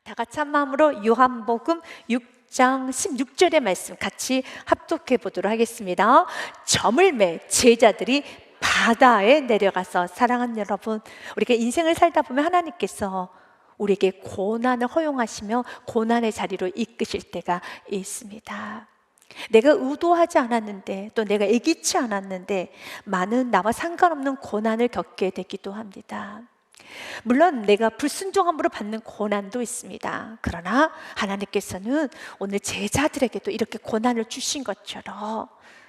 다 같이 한 마음으로 요한복음 6장 16절의 말씀 같이 합독해 보도록 하겠습니다. 점을 매 제자들이 바다에 내려가서, 사랑하는 여러분, 우리가 인생을 살다 보면 하나님께서 우리에게 고난을 허용하시며 고난의 자리로 이끄실 때가 있습니다. 내가 의도하지 않았는데, 또 내가 예기치 않았는데 많은 나와 상관없는 고난을 겪게 되기도 합니다. 물론 내가 불순종함으로 받는 고난도 있습니다. 그러나 하나님께서는 오늘 제자들에게도 이렇게 고난을 주신 것처럼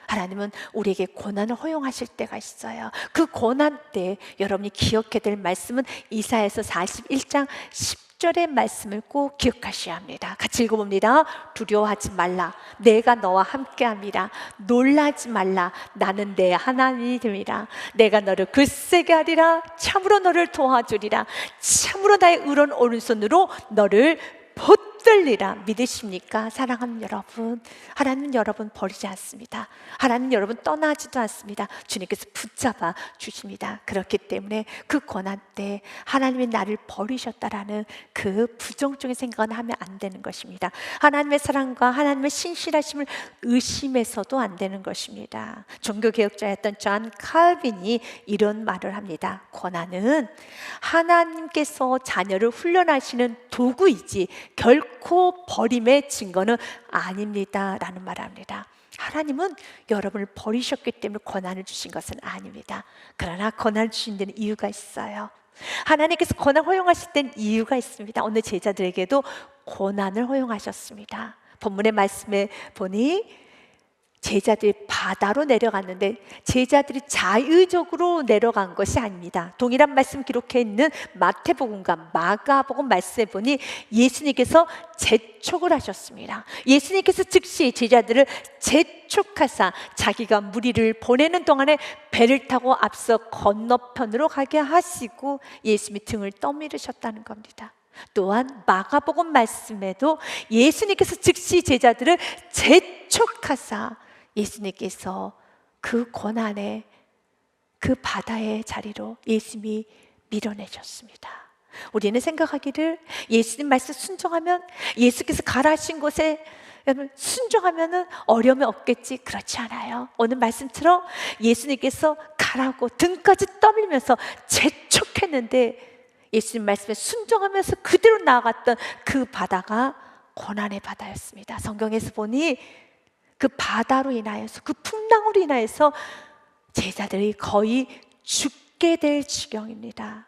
하나님은 우리에게 고난을 허용하실 때가 있어요. 그 고난 때 여러분이 기억해야 될 말씀은 이사야서 41장 10절의 말씀을 꼭 기억하셔야 합니다. 같이 읽어봅니다. 두려워하지 말라, 내가 너와 함께함이라. 놀라지 말라, 나는 내 하나님이라. 내가 너를 굳세게 하리라. 참으로 너를 도와주리라. 참으로 나의 의로운 오른손으로 너를 붙들리라. 믿으십니까? 사랑하는 여러분, 하나님은 여러분 버리지 않습니다. 하나님은 여러분 떠나지도 않습니다. 주님께서 붙잡아 주십니다. 그렇기 때문에 그 고난 때 하나님이 나를 버리셨다라는 그 부정적인 생각은 하면 안 되는 것입니다. 하나님의 사랑과 하나님의 신실하심을 의심해서도 안 되는 것입니다. 종교개혁자였던 존 칼빈이 이런 말을 합니다. 고난은 하나님께서 자녀를 훈련하시는 도구이지 결코 버림의 증거는 아닙니다 라는 말을 합니다. 하나님은 여러분을 버리셨기 때문에 고난을 주신 것은 아닙니다. 그러나 고난을 주신 데는 이유가 있어요. 하나님께서 고난 허용하실 때는 이유가 있습니다. 오늘 제자들에게도 고난을 허용하셨습니다. 본문의 말씀에 보니 제자들이 바다로 내려갔는데 제자들이 자의적으로 내려간 것이 아닙니다. 동일한 말씀 기록해 있는 마태복음과 마가복음 말씀에 보니 예수님께서 재촉을 하셨습니다. 예수님께서 즉시 제자들을 재촉하사 자기가 무리를 보내는 동안에 배를 타고 앞서 건너편으로 가게 하시고 예수님이 등을 떠밀으셨다는 겁니다. 또한 마가복음 말씀에도 예수님께서 즉시 제자들을 재촉하사 예수님께서 그 고난의 그 바다의 자리로 예수님이 밀어내셨습니다. 우리는 생각하기를 예수님 말씀 순종하면, 예수께서 가라 하신 곳에 순종하면 어려움이 없겠지. 그렇지 않아요. 오늘 말씀처럼 예수님께서 가라고 등까지 떠밀면서 재촉했는데 예수님 말씀에 순종하면서 그대로 나아갔던 그 바다가 고난의 바다였습니다. 성경에서 보니 그 바다로 인하여서, 그 풍랑으로 인하여서 제자들이 거의 죽게 될 지경입니다.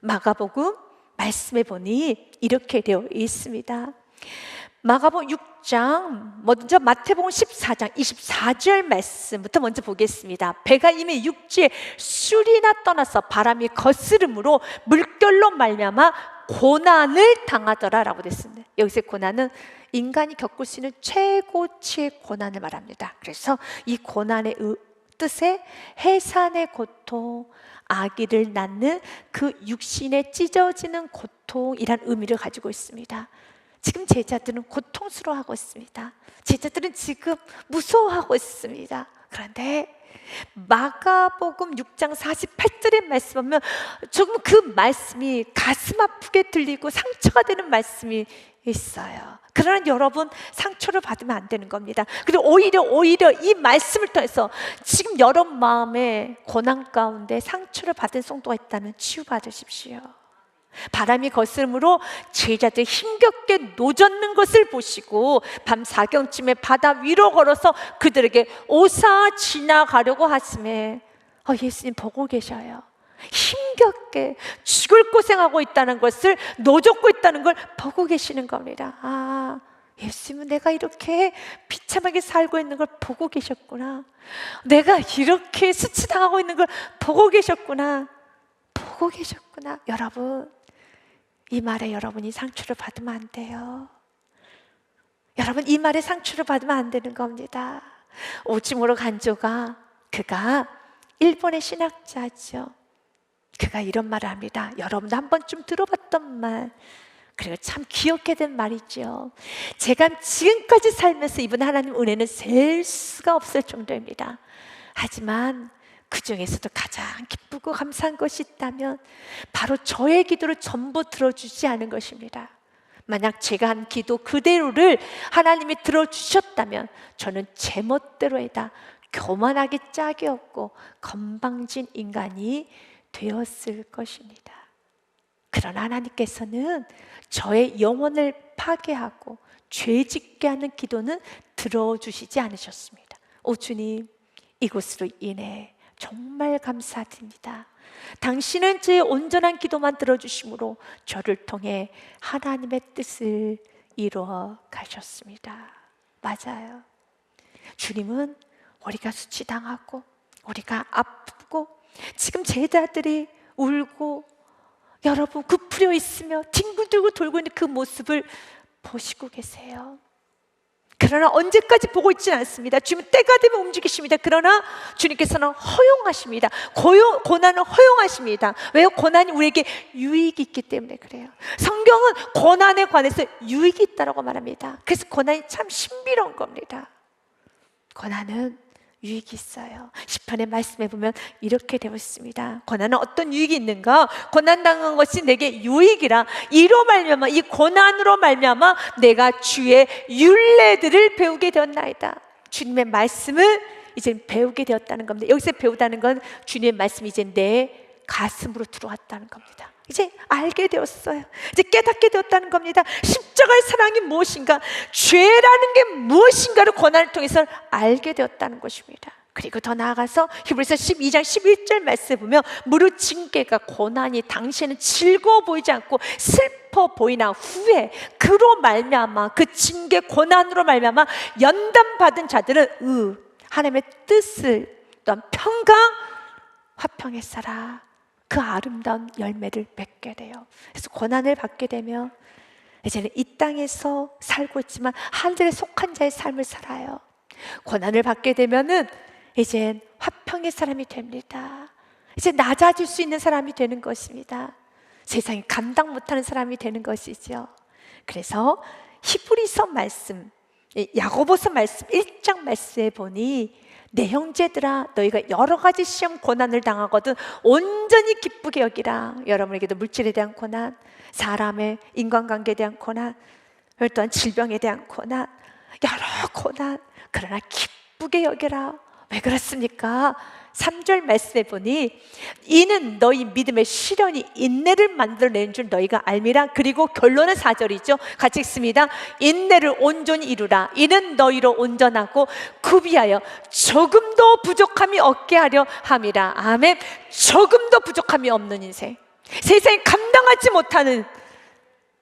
마가복음 말씀에 보니 이렇게 되어 있습니다. 마가복음 6장, 먼저 마태복음 14장 24절 말씀부터 먼저 보겠습니다. 배가 이미 육지에 술이나 떠나서 바람이 거스름으로 물결로 말미암아 고난을 당하더라 라고 됐습니다. 여기서 고난은 인간이 겪을 수 있는 최고치의 고난을 말합니다. 그래서 이 고난의 뜻에 해산의 고통, 아기를 낳는 그 육신에 찢어지는 고통이란 의미를 가지고 있습니다. 지금 제자들은 고통스러워하고 있습니다. 제자들은 지금 무서워하고 있습니다. 그런데 마가복음 6장 48절의 말씀 보면 조금 그 말씀이 가슴 아프게 들리고 상처가 되는 말씀이 있어요. 그러나 여러분, 상처를 받으면 안 되는 겁니다. 그리고 오히려 이 말씀을 통해서 지금 여러분 마음에 고난 가운데 상처를 받은 성도가 있다면 치유받으십시오. 바람이 거스름으로 제자들이 힘겹게 노젓는 것을 보시고 밤 사경쯤에 바다 위로 걸어서 그들에게 오사 지나가려고 하심에 예수님 보고 계셔요. 힘겹게 죽을 고생하고 있다는 것을, 노젓고 있다는 걸 보고 계시는 겁니다. 예수님은 내가 이렇게 비참하게 살고 있는 걸 보고 계셨구나. 내가 이렇게 수치당하고 있는 걸 보고 계셨구나. 보고 계셨구나. 여러분, 이 말에 여러분이 상처를 받으면 안 돼요. 여러분, 이 말에 상처를 받으면 안 되는 겁니다. 오지무로 간조가, 그가 일본의 신학자죠. 그가 이런 말을 합니다. 여러분도 한 번쯤 들어봤던 말, 그리고 참 기억해야 될 말이죠. 제가 지금까지 살면서 입은 하나님 은혜는 셀 수가 없을 정도입니다. 하지만 그 중에서도 가장 기쁘고 감사한 것이 있다면 바로 저의 기도를 전부 들어주지 않은 것입니다. 만약 제가 한 기도 그대로를 하나님이 들어주셨다면 저는 제멋대로에다 교만하기 짝이 없고 건방진 인간이 되었을 것입니다. 그러나 하나님께서는 저의 영혼을 파괴하고 죄짓게 하는 기도는 들어주시지 않으셨습니다. 오 주님, 이곳으로 인해 정말 감사드립니다. 당신은 제 온전한 기도만 들어주심으로 저를 통해 하나님의 뜻을 이루어 가셨습니다. 맞아요. 주님은 우리가 수치당하고 우리가 아프고 지금 제자들이 울고 여러분 굽부려 있으며 뒹굴뒹굴 돌고 있는 그 모습을 보시고 계세요. 그러나 언제까지 보고 있지는 않습니다. 주님은 때가 되면 움직이십니다. 그러나 주님께서는 허용하십니다. 고난을 허용하십니다. 왜요? 고난이 우리에게 유익이 있기 때문에 그래요. 성경은 고난에 관해서 유익이 있다고 말합니다. 그래서 고난이 참 신비로운 겁니다. 고난은 유익이 있어요. 시편의 말씀에 보면 이렇게 되어 있습니다. 고난은 어떤 유익이 있는가? 고난당한 것이 내게 유익이라. 이로 말미암아, 이 고난으로 말미암아 내가 주의 율례들을 배우게 되었나이다. 주님의 말씀을 이제 배우게 되었다는 겁니다. 여기서 배우다는 건 주님의 말씀이 이제 내 가슴으로 들어왔다는 겁니다. 이제 알게 되었어요. 이제 깨닫게 되었다는 겁니다. 십자가의 사랑이 무엇인가, 죄라는 게 무엇인가를 고난을 통해서 알게 되었다는 것입니다. 그리고 더 나아가서 히브리서 12장 11절 말씀에 보면 무릇 징계가 고난이 당시에는 즐거워 보이지 않고 슬퍼 보이나 후에 그로 말미암아 그 징계 고난으로 말미암아 연단받은 자들은 하나님의 뜻을 또한 평강 화평에 살아 그 아름다운 열매를 맺게 돼요. 그래서 고난을 받게 되면 이제는 이 땅에서 살고 있지만 하늘에 속한 자의 삶을 살아요. 고난을 받게 되면은 이제 화평의 사람이 됩니다. 이제 낮아질 수 있는 사람이 되는 것입니다. 세상이 감당 못하는 사람이 되는 것이죠. 그래서 히브리서 말씀, 야고보서 말씀 1장 말씀에 보니 내 형제들아 너희가 여러 가지 시험 고난을 당하거든 온전히 기쁘게 여기라. 여러분에게도 물질에 대한 고난, 사람의 인간관계에 대한 고난, 또한 질병에 대한 고난, 여러 고난, 그러나 기쁘게 여기라. 왜 그렇습니까? 3절 말씀에 보니 이는 너희 믿음의 시련이 인내를 만들어내는 줄 너희가 알미라. 그리고 결론은 4절이죠. 같이 읽습니다. 인내를 온전히 이루라. 이는 너희로 온전하고 구비하여 조금도 부족함이 없게 하려 함이라. 아멘. 조금도 부족함이 없는 인생, 세상이 감당하지 못하는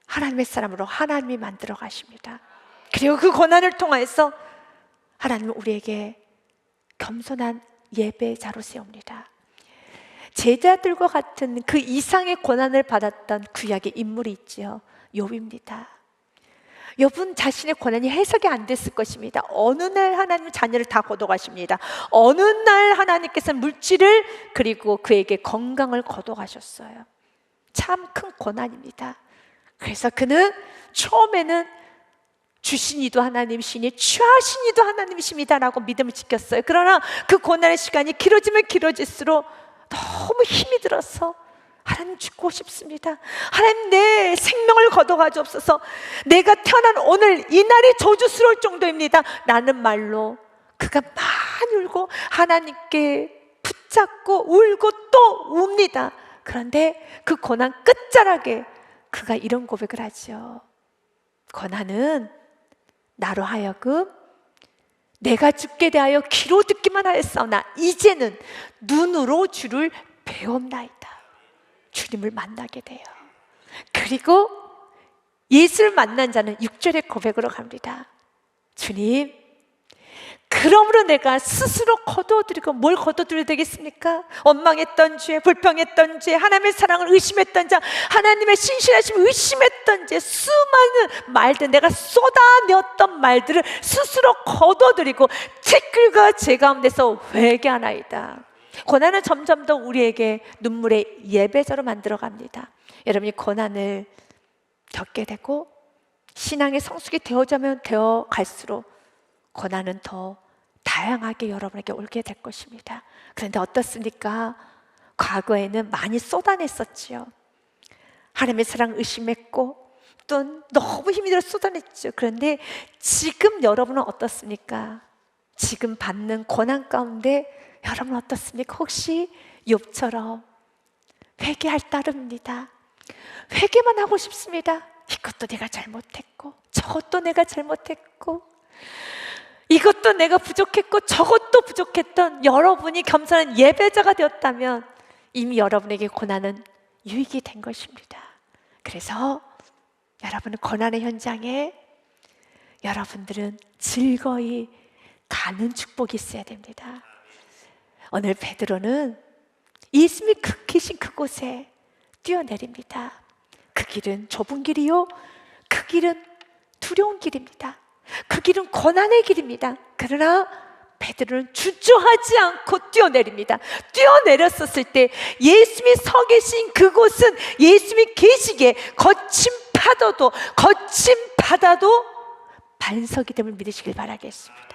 하나님의 사람으로 하나님이 만들어 가십니다. 그리고 그 고난을 통해서 하나님은 우리에게 겸손한 예배자로 세웁니다. 제자들과 같은 그 이상의 고난을 받았던 구약의 인물이 있지요. 욥입니다. 욥은 자신의 고난이 해석이 안 됐을 것입니다. 어느 날 하나님은 자녀를 다 거둬가십니다. 어느 날 하나님께서 물질을 그리고 그에게 건강을 거둬가셨어요. 참 큰 고난입니다. 그래서 그는 처음에는 주신 이도 하나님이시니 취하신 이도 하나님이십니다라고 믿음을 지켰어요. 그러나 그 고난의 시간이 길어지면 길어질수록 너무 힘이 들어서 하나님 죽고 싶습니다. 하나님 내 생명을 거둬가지옵소서. 내가 태어난 오늘 이 날이 저주스러울 정도입니다 라는 말로 그가 많이 울고 하나님께 붙잡고 울고 또 웁니다. 그런데 그 고난 끝자락에 그가 이런 고백을 하죠. 고난은 나로 하여금 내가 죽게 대하여 귀로 듣기만 하였사오나 이제는 눈으로 주를 배웁나이다. 주님을 만나게 돼요. 그리고 예수를 만난 자는 6절의 고백으로 갑니다. 주님, 그러므로 내가 스스로 거두어드리고, 뭘 거두어드려야 되겠습니까? 원망했던 죄, 불평했던 죄, 하나님의 사랑을 의심했던 자, 하나님의 신실하심을 의심했던 죄, 수많은 말들, 내가 쏟아내었던 말들을 스스로 거두어드리고 티끌과 제 가운데서 회개하나이다. 고난은 점점 더 우리에게 눈물의 예배자로 만들어갑니다. 여러분이 고난을 겪게 되고 신앙의 성숙이 되어 갈수록 고난은 더 다양하게 여러분에게 올게 될 것입니다. 그런데 어떻습니까? 과거에는 많이 쏟아냈었지요. 하나님의 사랑 의심했고 돈 너무 힘이 들어 쏟아냈죠. 그런데 지금 여러분은 어떻습니까? 지금 받는 고난 가운데 여러분 어떻습니까? 혹시 욥처럼 회개할 따름입니다. 회개만 하고 싶습니다. 이것도 내가 잘못했고 저것도 내가 잘못했고 이것도 내가 부족했고 저것도 부족했던 여러분이 겸손한 예배자가 되었다면 이미 여러분에게 고난은 유익이 된 것입니다. 그래서 여러분은 고난의 현장에 여러분들은 즐거이 가는 축복이 있어야 됩니다. 오늘 베드로는 예수님이 계신 그곳에 뛰어내립니다. 그 길은 좁은 길이요, 그 길은 두려운 길입니다. 그 길은 고난의 길입니다. 그러나 베드로는 주저하지 않고 뛰어내립니다. 뛰어내렸었을 때 예수님이 서 계신 그곳은 예수님이 계시기에 거친 바다도 반석이 됨을 믿으시길 바라겠습니다.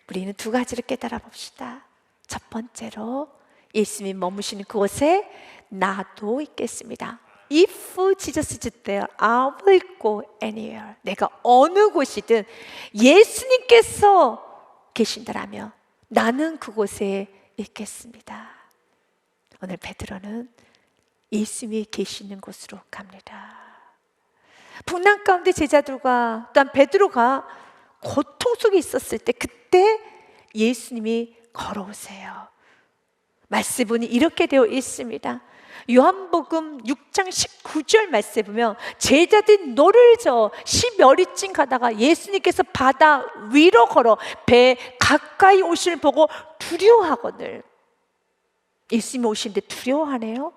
우리는 두 가지를 깨달아 봅시다. 첫 번째로 예수님이 머무시는 그곳에 나도 있겠습니다. If Jesus is there, I will go anywhere. 내가 어느 곳이든 예수님께서 계신다라면 나는 그곳에 있겠습니다. 오늘 베드로는 예수님이 계시는 곳으로 갑니다. 풍랑 가운데 제자들과 또한 베드로가 고통 속에 있었을 때 그때 예수님이 걸어오세요. 말씀에 보니 이렇게 되어 있습니다. 요한복음 6장 19절 말씀에 보면 제자들이 노를 저어 10여리쯤 가다가 예수님께서 바다 위로 걸어 배 가까이 오심을 보고 두려워하거늘. 예수님이 오시는데 두려워하네요.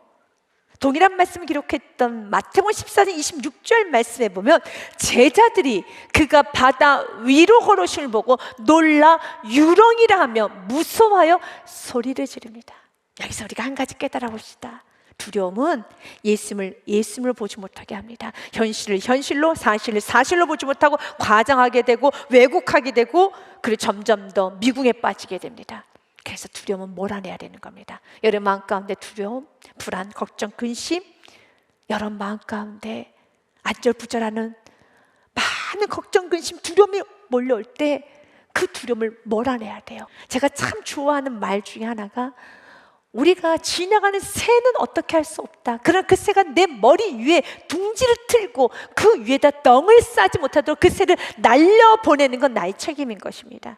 동일한 말씀을 기록했던 마태복음 14장 26절 말씀에 보면 제자들이 그가 바다 위로 걸어오심을 보고 놀라 유령이라 하며 무서워하여 소리를 지릅니다. 여기서 우리가 한 가지 깨달아 봅시다. 두려움은 예수님을 보지 못하게 합니다. 현실을 현실로, 사실을 사실로 보지 못하고 과장하게 되고 왜곡하게 되고 그리고 점점 더 미궁에 빠지게 됩니다. 그래서 두려움은 몰아내야 되는 겁니다. 여러분 마음 가운데 두려움, 불안, 걱정, 근심, 여러분 마음 가운데 안절부절하는 많은 걱정, 근심, 두려움이 몰려올 때 그 두려움을 몰아내야 돼요. 제가 참 좋아하는 말 중에 하나가 우리가 지나가는 새는 어떻게 할 수 없다. 그러나 그 새가 내 머리 위에 둥지를 틀고 그 위에다 덩을 싸지 못하도록 그 새를 날려보내는 건 나의 책임인 것입니다.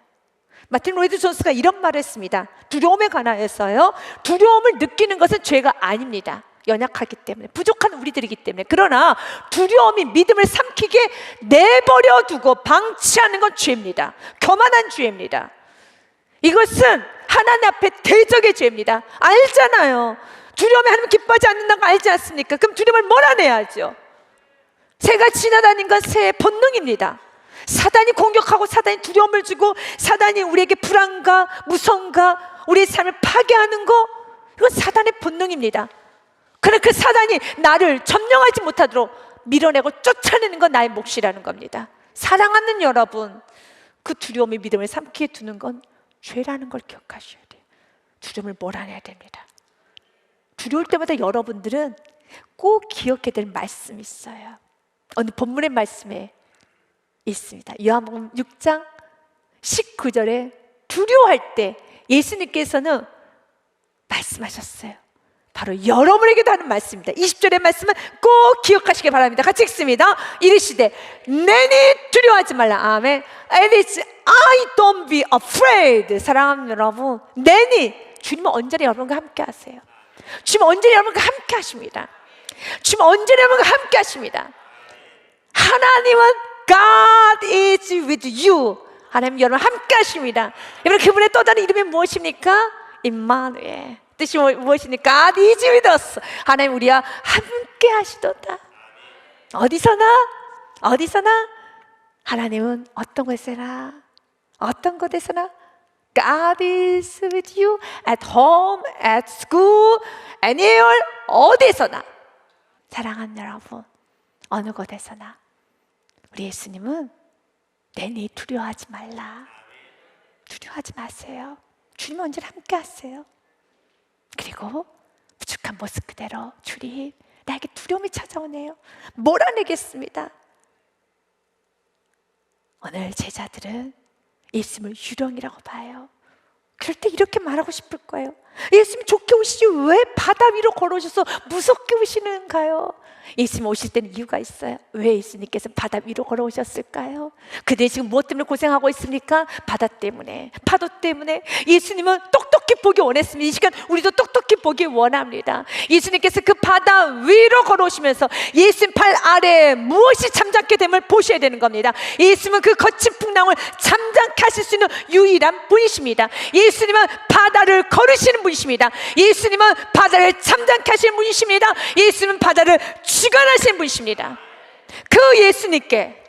마틴 로이드 존스가 이런 말을 했습니다. 두려움에 관하여서요, 두려움을 느끼는 것은 죄가 아닙니다. 연약하기 때문에, 부족한 우리들이기 때문에. 그러나 두려움이 믿음을 삼키게 내버려 두고 방치하는 건 죄입니다. 교만한 죄입니다. 이것은 하나님 앞에 대적의 죄입니다. 알잖아요. 두려움에 하나님 기뻐하지 않는다는 거 알지 않습니까? 그럼 두려움을 몰아내야죠. 새가 지나다니는 건 새의 본능입니다. 사단이 공격하고 사단이 두려움을 주고 사단이 우리에게 불안과 무서움과 우리의 삶을 파괴하는 거, 이건 사단의 본능입니다. 그러나 그 사단이 나를 점령하지 못하도록 밀어내고 쫓아내는 건 나의 몫이라는 겁니다. 사랑하는 여러분, 그 두려움이 믿음을 삼키게 두는 건 죄라는 걸 기억하셔야 돼요. 두려움을 몰아내야 됩니다. 두려울 때마다 여러분들은 꼭 기억해야 될 말씀이 있어요. 오늘 본문의 말씀에 있습니다. 요한복음 6장 19절에 두려워할 때 예수님께서는 말씀하셨어요. 바로 여러분에게도 하는 말씀입니다. 20절의 말씀은 꼭 기억하시기 바랍니다. 같이 읽습니다. 이르시되 내니 두려워하지 말라. 아멘. And it's I don't be afraid. 사랑하는 여러분, 내니 주님은 언제나 여러분과 함께 하세요. 주님은 언제나 여러분과 함께 하십니다. 주님은 언제나 여러분과 함께 하십니다. 하나님은 God is with you. 하나님 여러분 함께 하십니다. 여러분 그분의 또 다른 이름이 무엇입니까? 임마누엘. 뜻이 무엇입니까? God is with us. 하나님 우리와 함께 하시도다. 어디서나 하나님은 어떤 곳에서나 God is with you at home, at school, anywhere, 어디서나. 사랑하는 여러분, 어느 곳에서나 우리 예수님은 내니 두려워하지 말라. 두려워하지 마세요. 주님은 언제나 함께 하세요. 그리고 부족한 모습 그대로 주님 나에게 두려움이 찾아오네요. 몰아내겠습니다. 오늘 제자들은 예수님을 유령이라고 봐요. 그럴 때 이렇게 말하고 싶을 거예요. 예수님 좋게 오시지 왜 바다 위로 걸어오셔서 무섭게 오시는가요? 예수님 오실 때는 이유가 있어요. 왜 예수님께서 바다 위로 걸어오셨을까요? 그대 지금 무엇 때문에 고생하고 있습니까? 바다 때문에, 파도 때문에. 예수님은 똑똑히 보기 원했습니다. 이 시간 우리도 똑똑히 보기 원합니다. 예수님께서 그 바다 위로 걸어오시면서 예수님 팔 아래에 무엇이 잠잠게 됨을 보셔야 되는 겁니다. 예수님은 그 거친 풍랑을 잠잠케 하실 수 있는 유일한 분이십니다. 예수님은 바다를 걸으시는 분이십니다. 예수님은 바다를 잠잠케 하시는 분이십니다. 예수님은 바다를 주관하시는 분이십니다. 그 예수님께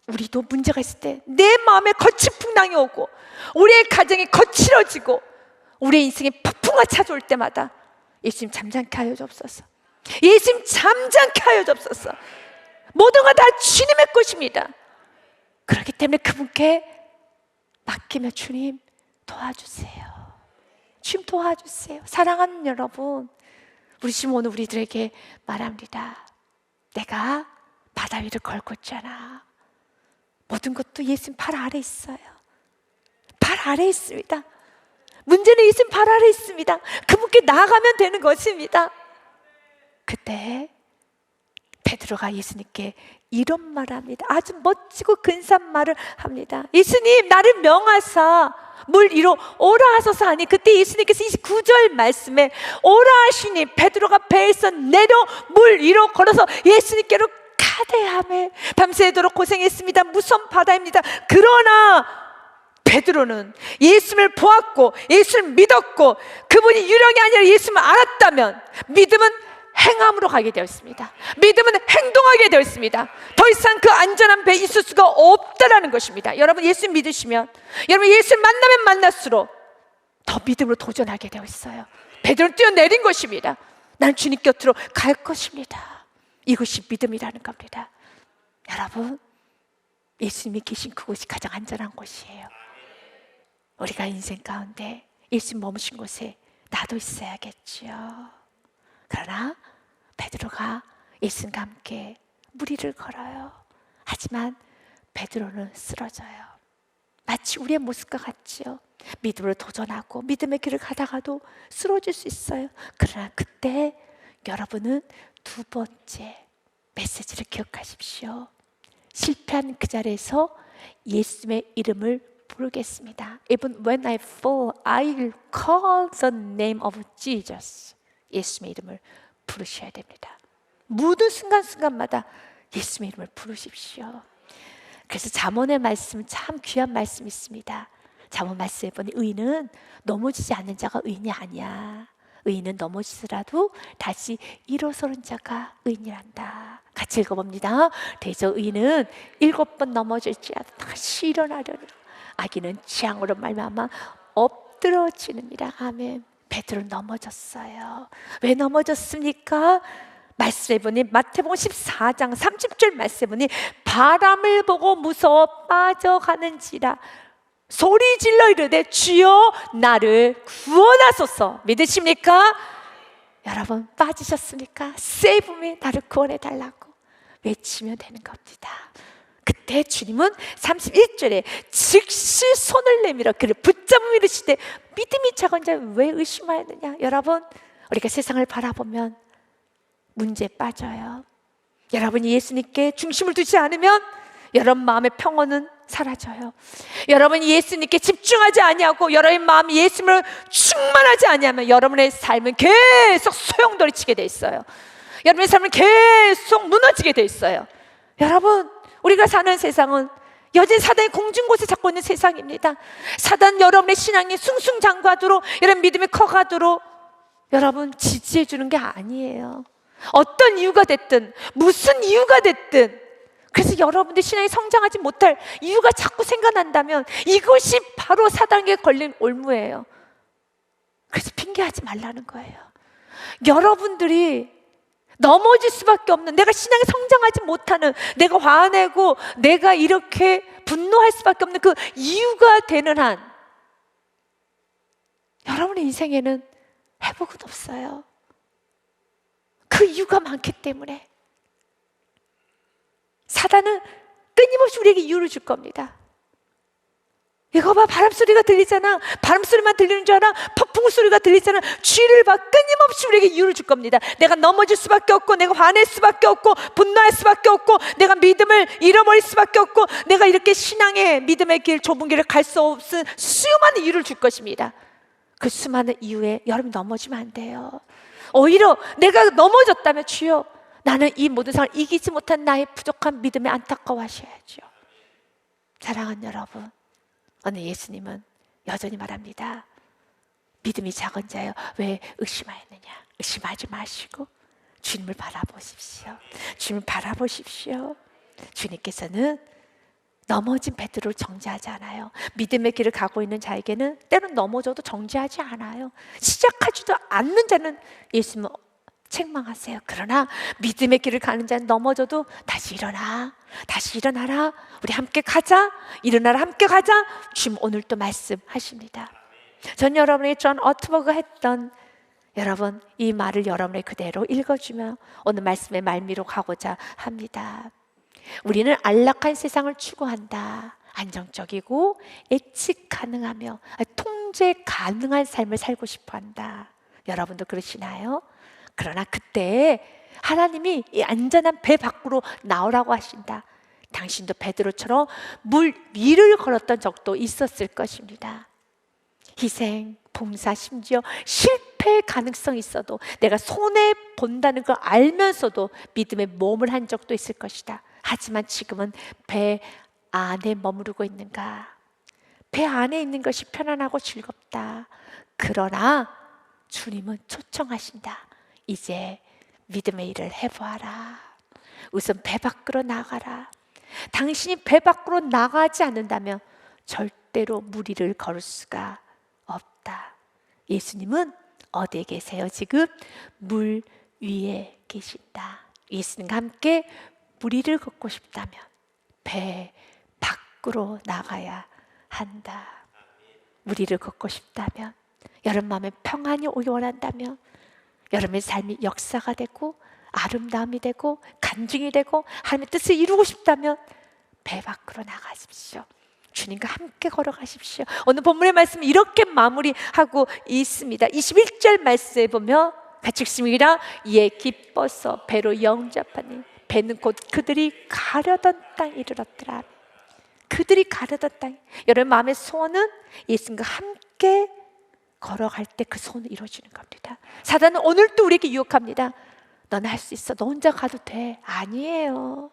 우리도 문제가 있을 때, 내 마음에 거친 풍랑이 오고 우리의 가정이 거칠어지고 우리의 인생에 폭풍가 찾아올 때마다 예수님 잠잠케 하여 주옵소서. 예수님 잠잠케 하여 주옵소서. 모든 것 다 주님의 것입니다. 그렇기 때문에 그분께 맡기면 주님 도와주세요. 주님 도와주세요. 사랑하는 여러분, 우리 지금 오늘 우리들에게 말합니다. 내가 바다 위를 걸고 있잖아. 모든 것도 예수님 발 아래 있어요. 발 아래 있습니다. 문제는 예수님 발 아래 있습니다. 그분께 나아가면 되는 것입니다. 그때 베드로가 예수님께 이런 말을 합니다. 아주 멋지고 근사한 말을 합니다. 예수님, 나를 명하사 물 위로 오라 하소서 하니, 그때 예수님께서 29절 말씀에 오라 하시니 베드로가 배에서 내려 물 위로 걸어서 예수님께로 가대하며 밤새도록 고생했습니다. 무서운 바다입니다. 그러나 베드로는 예수님을 보았고 예수를 믿었고 그분이 유령이 아니라 예수님을 알았다면 믿음은 행함으로 가게 되었습니다. 믿음은 행동하게 되었습니다. 더 이상 그 안전한 배에 있을 수가 없다라는 것입니다. 여러분, 예수 믿으시면, 여러분 예수를 만나면 만날수록 더 믿음으로 도전하게 되어 있어요. 베드로는 뛰어내린 것입니다. 난 주님 곁으로 갈 것입니다. 이것이 믿음이라는 겁니다. 여러분, 예수님이 계신 그곳이 가장 안전한 곳이에요. 우리가 인생 가운데 예수님 머무신 곳에 나도 있어야겠지요. 그러나 베드로가 예수님과 함께 물 위를 걸어요. 하지만 베드로는 쓰러져요. 마치 우리의 모습과 같지요. 믿음으로 도전하고 믿음의 길을 가다가도 쓰러질 수 있어요. 그러나 그때 여러분은 두 번째 메시지를 기억하십시오. 실패한 그 자리에서 예수님의 이름을 부르겠습니다. Even when I fall, I will call the name of Jesus. 예수님의 이름을 부르셔야 됩니다. 모든 순간순간마다 예수님의 이름을 부르십시오. 그래서 잠언의 말씀, 참 귀한 말씀이 있습니다. 잠언 말씀에 보니 의인은 넘어지지 않는 자가 의인이 아니야. 의인은 넘어지더라도 다시 일어서는 자가 의인이란다. 같이 읽어봅니다. 대저 의인은 7번 넘어질지라도 다시 일어나려니와 악인은 재앙으로 말미암아 엎드러지느니라. 아멘. 베드로 넘어졌어요. 왜 넘어졌습니까? 말씀해 보니 마태복음 14장 30절 말씀해 보니 바람을 보고 무서워 빠져가는지라 소리 질러 이르되 주여 나를 구원하소서. 믿으십니까? 여러분, 빠지셨습니까? Save me, 나를 구원해 달라고 외치면 되는 겁니다. 그때 주님은 31절에 즉시 손을 내밀어 그를 붙잡으며 이르시되 믿음이 작은 자 왜 의심하였느냐. 여러분, 우리가 세상을 바라보면 문제에 빠져요. 여러분이 예수님께 중심을 두지 않으면 여러분 마음의 평온은 사라져요. 여러분이 예수님께 집중하지 아니하고 여러분의 마음이 예수님을 충만하지 아니하면 여러분의 삶은 계속 소용돌이치게 돼 있어요. 여러분의 삶은 계속 무너지게 돼 있어요. 여러분, 우리가 사는 세상은 여전히 사단이 공중곳에 잡고 있는 세상입니다. 사단 여러분의 신앙이 숭숭장구하도록, 여러분 믿음이 커가도록 여러분 지지해 주는 게 아니에요. 어떤 이유가 됐든 무슨 이유가 됐든, 그래서 여러분들 신앙이 성장하지 못할 이유가 자꾸 생각난다면 이것이 바로 사단에게 걸린 올무예요. 그래서 핑계하지 말라는 거예요. 여러분들이 넘어질 수밖에 없는, 내가 신앙이 성장하지 못하는, 내가 화내고 내가 이렇게 분노할 수밖에 없는 그 이유가 되는 한 여러분의 인생에는 회복은 없어요. 그 이유가 많기 때문에 사단은 끊임없이 우리에게 이유를 줄 겁니다. 이거 봐, 바람 소리가 들리잖아. 바람 소리만 들리는 줄 알아? 폭풍 소리가 들리잖아. 주의를 봐. 끊임없이 우리에게 이유를 줄 겁니다. 내가 넘어질 수밖에 없고, 내가 화낼 수밖에 없고, 분노할 수밖에 없고, 내가 믿음을 잃어버릴 수밖에 없고, 내가 이렇게 신앙의 믿음의 길, 좁은 길을 갈 수 없은 수많은 이유를 줄 것입니다. 그 수많은 이유에 여러분이 넘어지면 안 돼요. 오히려 내가 넘어졌다면 주여, 나는 이 모든 상황을 이기지 못한 나의 부족한 믿음에 안타까워하셔야죠. 사랑하는 여러분, 오늘 예수님은 여전히 말합니다. 믿음이 작은 자여 왜 의심하였느냐? 의심하지 마시고 주님을 바라보십시오. 주님을 바라보십시오. 주님께서는 넘어진 베드로를 정죄하지 않아요. 믿음의 길을 가고 있는 자에게는 때론 넘어져도 정죄하지 않아요. 시작하지도 않는 자는 예수님은 책망하세요. 그러나 믿음의 길을 가는 자는 넘어져도 다시 일어나, 다시 일어나라, 우리 함께 가자, 일어나라, 함께 가자. 주님 오늘 또 말씀하십니다. 전 여러분에게 존 오트버그가 했던, 여러분 이 말을 여러분의 그대로 읽어주며 오늘 말씀의 말미로 가고자 합니다. 우리는 안락한 세상을 추구한다. 안정적이고 예측 가능하며 통제 가능한 삶을 살고 싶어한다. 여러분도 그러시나요? 그러나 그때 하나님이 이 안전한 배 밖으로 나오라고 하신다. 당신도 베드로처럼 물 위를 걸었던 적도 있었을 것입니다. 희생, 봉사, 심지어 실패의 가능성이 있어도 내가 손해본다는 걸 알면서도 믿음의 몸을 한 적도 있을 것이다. 하지만 지금은 배 안에 머무르고 있는가? 배 안에 있는 것이 편안하고 즐겁다. 그러나 주님은 초청하신다. 이제 믿음의 일을 해보아라. 우선 배 밖으로 나가라. 당신이 배 밖으로 나가지 않는다면 절대로 물 위를 걸을 수가 없다. 예수님은 어디에 계세요? 지금 물 위에 계신다. 예수님과 함께 물 위를 걷고 싶다면 배 밖으로 나가야 한다. 물 위를 걷고 싶다면, 여러분 마음에 평안이 오기 원한다면, 여러분의 삶이 역사가 되고 아름다움이 되고 간증이 되고 하나님의 뜻을 이루고 싶다면 배 밖으로 나가십시오. 주님과 함께 걸어가십시오. 오늘 본문의 말씀은 이렇게 마무리하고 있습니다. 21절 말씀에 보면 같이 읽습니다. 이에 기뻐서 배로 영접하니 배는 곧 그들이 가려던 땅에 이르렀더라. 그들이 가려던 땅. 여러분 마음의 소원은 예수님과 함께 걸어갈 때 그 소원을 이루어지는 겁니다. 사단은 오늘도 우리에게 유혹합니다. 너는 할 수 있어. 너 혼자 가도 돼. 아니에요.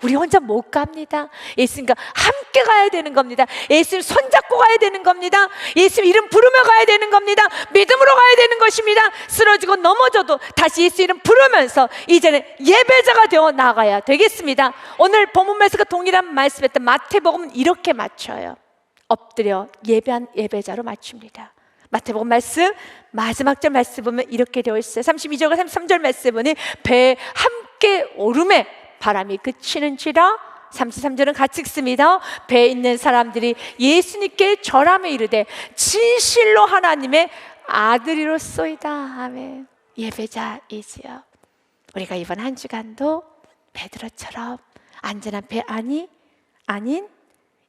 우리 혼자 못 갑니다. 예수님과 함께 가야 되는 겁니다. 예수님 손잡고 가야 되는 겁니다. 예수님 이름 부르며 가야 되는 겁니다. 믿음으로 가야 되는 것입니다. 쓰러지고 넘어져도 다시 예수 이름 부르면서 이제는 예배자가 되어 나가야 되겠습니다. 오늘 본문 말씀과 동일한 말씀했던 마태복음은 이렇게 맞춰요. 엎드려 예배한 예배자로 맞춥니다. 마태복음 말씀 마지막 절 말씀 보면 이렇게 되어 있어요. 32절과 33절 말씀 보니 배 함께 오름에 바람이 그치는지라. 33절은 같이 읽습니다. 배에 있는 사람들이 예수님께 절하며 이르되 진실로 하나님의 아들이로소이다. 아멘. 예배자이지요. 우리가 이번 한 주간도 베드로처럼 안전한 배 안이 아닌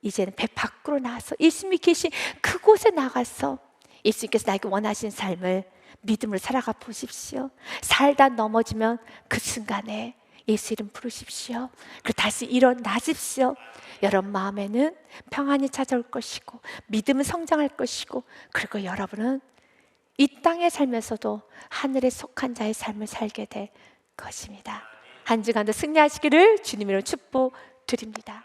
이제는 배 밖으로 나와서 예수님이 계신 그곳에 나가서 예수님께서 나에게 원하신 삶을 믿음으로 살아가 보십시오. 살다 넘어지면 그 순간에 예수 이름 부르십시오. 그리고 다시 일어나십시오. 여러분 마음에는 평안이 찾아올 것이고 믿음은 성장할 것이고, 그리고 여러분은 이 땅에 살면서도 하늘에 속한 자의 삶을 살게 될 것입니다. 한 주간도 승리하시기를 주님으로 축복드립니다.